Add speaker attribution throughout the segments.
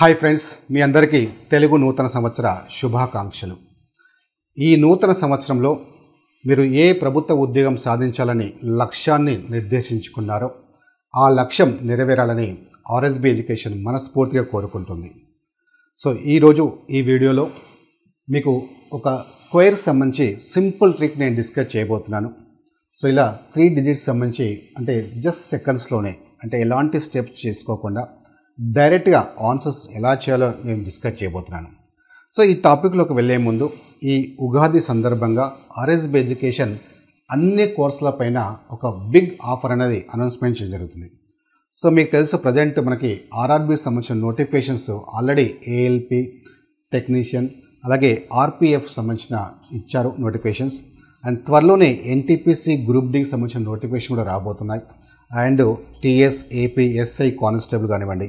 Speaker 1: Hi friends, మీ అందరికీ తెలుగు నూతన సంవత్సర శుభాకాంక్షలు. ఈ నూతన సంవత్సరంలో మీరు ఏ ప్రభుత్వ ఉద్యోగం సాధించాలని లక్ష్యాన్ని నిర్దేశించుకున్నారో ఆ లక్ష్యం నెరవేరాలని ఆర్ఎస్బి ఎడ్యుకేషన్ మనస్ఫూర్తిగా కోరుకుంటుంది. సో ఈరోజు ఈ వీడియోలో మీకు ఒక స్క్వేర్ సంబంధించి సింపుల్ ట్రిక్ నేను డిస్కస్ చేయబోతున్నాను. సో ఇలా 3 డిజిట్స్ సంబంధించి అంటే జస్ట్ సెకండ్స్లోనే, అంటే ఎలాంటి స్టెప్స్ చేసుకోకుండా డైరెక్ట్గా ఆన్సర్స్ ఎలా చేయాలో నేను డిస్కస్ చేయబోతున్నాను. సో ఈ టాపిక్లోకి వెళ్ళే ముందు ఈ ఉగాది సందర్భంగా ఆర్ఎస్బి ఎడ్యుకేషన్ అన్ని కోర్సుల పైన ఒక బిగ్ ఆఫర్ అనేది అనౌన్స్మెంట్ చేయడం జరుగుతుంది. సో మీకు తెలుసు, ప్రజెంట్ మనకి ఆర్ఆర్బి సంబంధించిన నోటిఫికేషన్స్ ఆల్రెడీ ఏఎల్పి టెక్నీషియన్ అలాగే ఆర్పిఎఫ్ సంబంధించిన ఇచ్చారు నోటిఫికేషన్స్. అండ్ త్వరలోనే ఎన్టీపీసీ గ్రూప్ డికి సంబంధించిన నోటిఫికేషన్ కూడా రాబోతున్నాయి. And TS, AP, SI constable కానివ్వండి,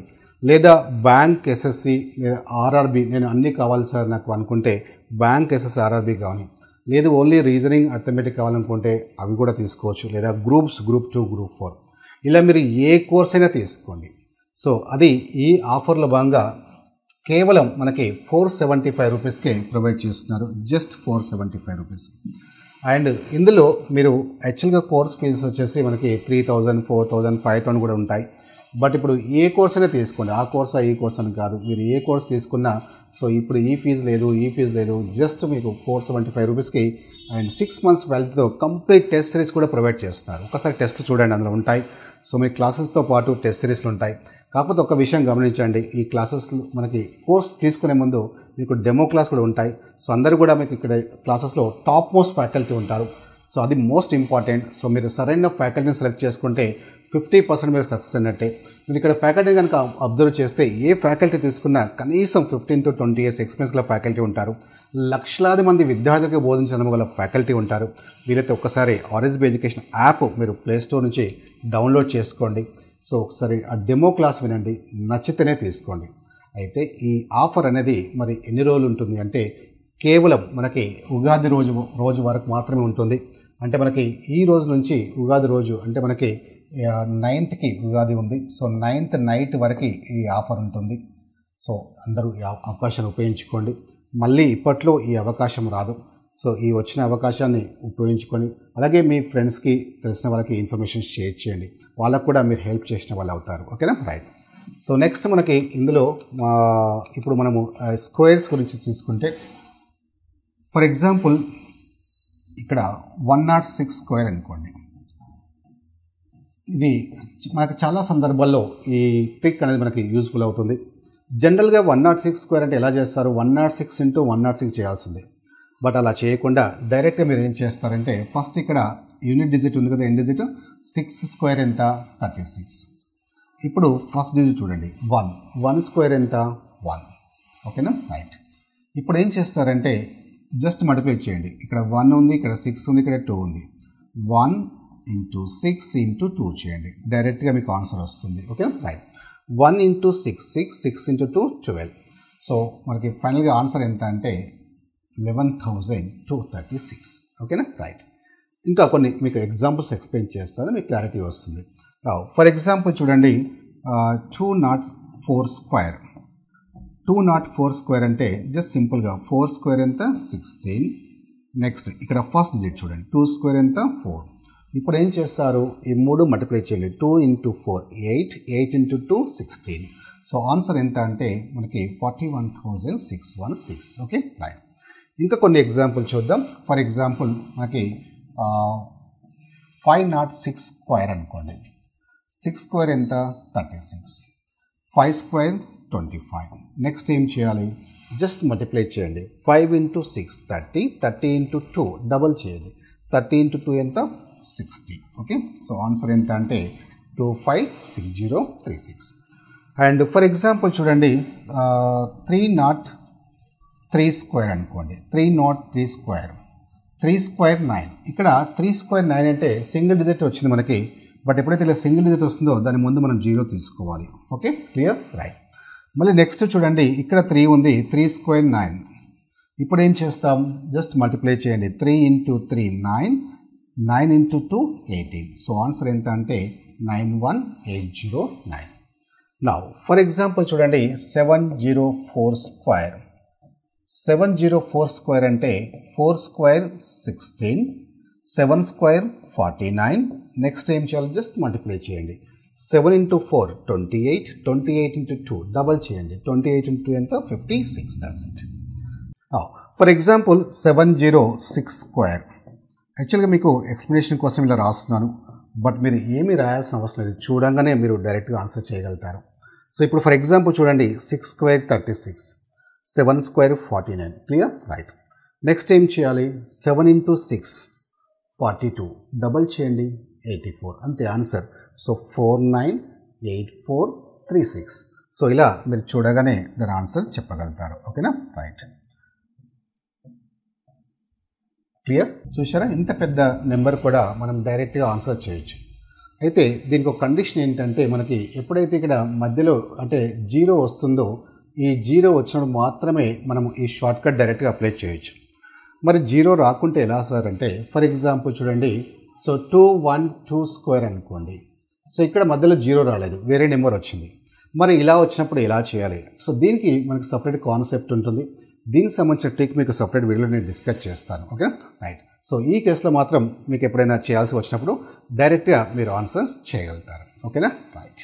Speaker 1: లేదా బ్యాంక్ ఎస్ఎస్సి లేదా ఆర్ఆర్బి, నేను అన్నీ కావాలి సార్ నాకు అనుకుంటే బ్యాంక్ ఎస్ఎస్సి ఆర్ఆర్బి కావాలి, లేదు ఓన్లీ రీజనింగ్ అర్థమెటిక్ కావాలనుకుంటే అవి కూడా తీసుకోవచ్చు, లేదా గ్రూప్స్ గ్రూప్ 2, గ్రూప్ 4 ఇలా మీరు ఏ కోర్స్ అయినా తీసుకోండి. సో అది ఈ ఆఫర్లో భాగంగా కేవలం మనకి 475 రూపీస్కే ప్రొవైడ్ చేస్తున్నారు, జస్ట్ 475 రూపీస్. అండ్ ఇందులో మీరు యాక్చువల్గా కోర్స్ ఫీజు వచ్చేసి మనకి 3000, 4000, 5000 కూడా ఉంటాయి. బట్ ఇప్పుడు ఏ కోర్స్ అయినా తీసుకోండి, ఆ కోర్సా ఈ కోర్స్ అని కాదు, మీరు ఏ కోర్స్ తీసుకున్నా సో ఇప్పుడు ఈ ఫీజు లేదు, జస్ట్ మీకు 475 రూపీస్కి అండ్ 6 months వ్యాలిడీతో కంప్లీట్ టెస్ట్ సిరీస్ కూడా ప్రొవైడ్ చేస్తున్నారు. ఒకసారి టెస్ట్ చూడండి, అందులో ఉంటాయి. సో మీ క్లాసెస్తో పాటు టెస్ట్ సిరీస్లు ఉంటాయి. కాకపోతే ఒక విషయం గమనించండి, ఈ క్లాసెస్ మనకి కోర్స్ తీసుకునే ముందు మీకు డెమో క్లాస్ కూడా ఉంటాయి. సో అందరూ కూడా మీకు ఇక్కడ క్లాసెస్లో టాప్ మోస్ట్ ఫ్యాకల్టీ ఉంటారు. సో అది మోస్ట్ ఇంపార్టెంట్. సో మీరు సరైన ఫ్యాకల్టీని సెలెక్ట్ చేసుకుంటే 50% మీరు సక్సెస్ అన్నట్టే. మీరు ఇక్కడ ఫ్యాకల్టీ కనుక అబ్జర్వ్ చేస్తే ఏ ఫ్యాకల్టీ తీసుకున్నా కనీసం 15 to 20 years ఎక్స్పీరియన్స్ గల ఫ్యాకల్టీ ఉంటారు. లక్షలాది మంది విద్యార్థులకు బోధించడం గల ఫ్యాకల్టీ ఉంటారు. వీరైతే ఒక్కసారి ఆర్ఎస్బి ఎడ్యుకేషన్ యాప్ మీరు ప్లేస్టోర్ నుంచి డౌన్లోడ్ చేసుకోండి. సో ఒకసారి ఆ డెమో క్లాస్ వినండి, నచ్చితేనే తీసుకోండి. అయితే ఈ ఆఫర్ అనేది మరి ఎన్ని రోజులు ఉంటుంది అంటే కేవలం మనకి ఉగాది రోజు వరకు మాత్రమే ఉంటుంది. అంటే మనకి ఈ రోజు నుంచి ఉగాది రోజు అంటే మనకి 9th ఉగాది ఉంది. సో 9th నైట్ వరకు ఈ ఆఫర్ ఉంటుంది. సో అందరూ ఈ అవకాశాన్ని ఉపయోగించుకోండి. మళ్ళీ ఇప్పట్లో ఈ అవకాశం రాదు. సో ఈ వచ్చిన అవకాశాన్ని ఉపయోగించుకొని అలాగే మీ ఫ్రెండ్స్కి తెలిసిన వాళ్ళకి ఇన్ఫర్మేషన్ షేర్ చేయండి, వాళ్ళకు కూడా మీరు హెల్ప్ చేసిన వాళ్ళు అవుతారు. ఓకేనా? రైట్. సో నెక్స్ట్ మనకి ఇందులో ఇప్పుడు మనము స్క్వేర్స్ గురించి తీసుకుంటే, ఫర్ ఎగ్జాంపుల్ ఇక్కడ 106 స్క్వేర్ అనుకోండి. ఇది మనకు చాలా సందర్భాల్లో ఈ ట్రిక్ అనేది మనకి యూజ్ఫుల్ అవుతుంది. జనరల్గా 106 స్క్వేర్ అంటే ఎలా చేస్తారు, 106 into 106 చేయాల్సిందే. బట్ అలా చేయకుండా డైరెక్ట్గా మీరు ఏం చేస్తారంటే, ఫస్ట్ ఇక్కడ యూనిట్ డిజిట్ ఉంది కదా, ఎండ్ డిజిట్ 6 స్క్వేర్ ఎంత 36. ఇప్పుడు ఫస్ట్ డిజిట్ చూడండి 1 స్క్వేర్ ఎంత 1. ఓకేనా? రైట్. ఇప్పుడు ఏం చేస్తారంటే జస్ట్ మల్టిప్లై చేయండి. ఇక్కడ 1 ఉంది, ఇక్కడ 6 ఉంది, ఇక్కడ 2 ఉంది. 1 into 6 into 2 చేయండి, డైరెక్ట్గా మీకు ఆన్సర్ వస్తుంది. Okay? Right. 1 into 6, 6 into 2 12. So మనకి ఫైనల్గా ఆన్సర్ ఎంత అంటే 11,236. ఓకేనా? రైట్. ఇంకా కొన్ని మీకు ఎగ్జాంపుల్స్ ఎక్స్ప్లెయిన్ చేస్తాను, మీకు క్లారిటీ వస్తుంది. ఫర్ ఎగ్జాంపుల్ చూడండి 204 స్క్వేర్. 204 స్క్వేర్ అంటే జస్ట్ సింపుల్గా 4 స్క్వేర్ ఎంత 16. నెక్స్ట్ ఇక్కడ ఫస్ట్ డిజిట్ చూడండి 2 స్క్వేర్ ఎంత 4. ఇప్పుడు ఏం చేస్తారు, ఈ 3 మల్టిప్లై చేయాలి. 2 into 4 8, 8 into 2 16. సో ఆన్సర్ ఎంత అంటే మనకి 41,616. ఓకే? రైట్. ఇంకా కొన్ని ఎగ్జాంపుల్ చూద్దాం. ఫర్ ఎగ్జాంపుల్ మనకి 506 స్క్వేర్ అనుకోండి. 6 స్క్వేర్ ఎంత 36. 5 స్క్వేర్ 25. నెక్స్ట్ ఏం చేయాలి, జస్ట్ మల్టిప్లై చేయండి. 5 into 6 30, 30 into 2 డబల్ చేయండి. 30 into 2 ఎంత 60. ఓకే? సో ఆన్సర్ ఎంత అంటే 256036. అండ్ ఫర్ ఎగ్జాంపుల్ చూడండి 303 స్క్వేర్ అనుకోండి. 303 స్క్వేర్ 3 స్క్వేర్ 9. ఇక్కడ 3 స్క్వేర్ 9 అంటే సింగిల్ డిజిట్ వచ్చింది మనకి. బట్ ఎప్పుడైతే ఇలా సింగిల్ డిజిట్ వస్తుందో దాని ముందు మనం 0 తీసుకోవాలి. ఓకే? క్లియర్? రైట్. మళ్ళీ నెక్స్ట్ చూడండి ఇక్కడ 3 ఉంది. 3 స్క్వేర్ 9. ఇప్పుడు ఏం చేస్తాం, జస్ట్ మల్టిప్లై చేయండి. 3 into 3 9, 9 into 2 18. సో ఆన్సర్ ఎంత అంటే 91809. నౌ ఫర్ ఎగ్జాంపుల్ చూడండి 704 స్క్వేర్ 704 స్క్వేర్ అంటే 4 స్క్వేర్ 16 7 స్క్వేర్ 49 నెక్స్ట్ ఏం చేయాలి జస్ట్ మల్టిప్లై చేయండి 7 into 4 28 28 into 2 డబల్ చేయండి 28 into 2 ఎంత 56 that's it. For example 706 square యాక్చువల్గా మీకు ఎక్స్ప్లెనేషన్ కోసం ఇలా రాస్తున్నాను బట్ మీరు ఏమీ రాయాల్సిన అవసరం లేదు చూడంగానే మీరు డైరెక్ట్గా ఆన్సర్ చేయగలుగుతారు. సో ఇప్పుడు ఫర్ ఎగ్జాంపుల్ చూడండి 6 square 36 7 square 49 clear right. Next ఏం చేయాలి 7 into 6 42 డబల్ చేయండి 84 అంతే ఆన్సర్. సో 498436 సో ఇలా మీరు చూడగానే దాని ఆన్సర్ చెప్పగలుగుతారు ఓకేనా రైట్. క్లియర్ చూసారా ఇంత పెద్ద నెంబర్ కూడా మనం డైరెక్ట్గా ఆన్సర్ చేయొచ్చు. అయితే దీనికి ఒక కండిషన్ ఏంటంటే మనకి ఎప్పుడైతే ఇక్కడ మధ్యలో అంటే 0 వస్తుందో ఈ 0 వచ్చినప్పుడు మాత్రమే మనం ఈ షార్ట్కట్ డైరెక్ట్గా అప్లై చేయొచ్చు. మరి 0 రాకుంటే ఎలా సార్ అంటే ఫర్ ఎగ్జాంపుల్ చూడండి సో 212 స్క్వేర్ అనుకోండి. సో ఇక్కడ మధ్యలో 0 రాలేదు వేరే నెంబర్ వచ్చింది. మరి ఇలా వచ్చినప్పుడు ఎలా చేయాలి సో దీనికి మనకి సపరేట్ కాన్సెప్ట్ ఉంటుంది. దీనికి సంబంధించిన ట్రిక్ మీకు సపరేట్ వీడియోలో నేను డిస్కస్ చేస్తాను ఓకే రైట్. సో ఈ కేసులో మాత్రం మీకు ఎప్పుడైనా చేయాల్సి వచ్చినప్పుడు డైరెక్ట్గా మీరు ఆన్సర్ చేయగలుగుతారు ఓకేనా రైట్.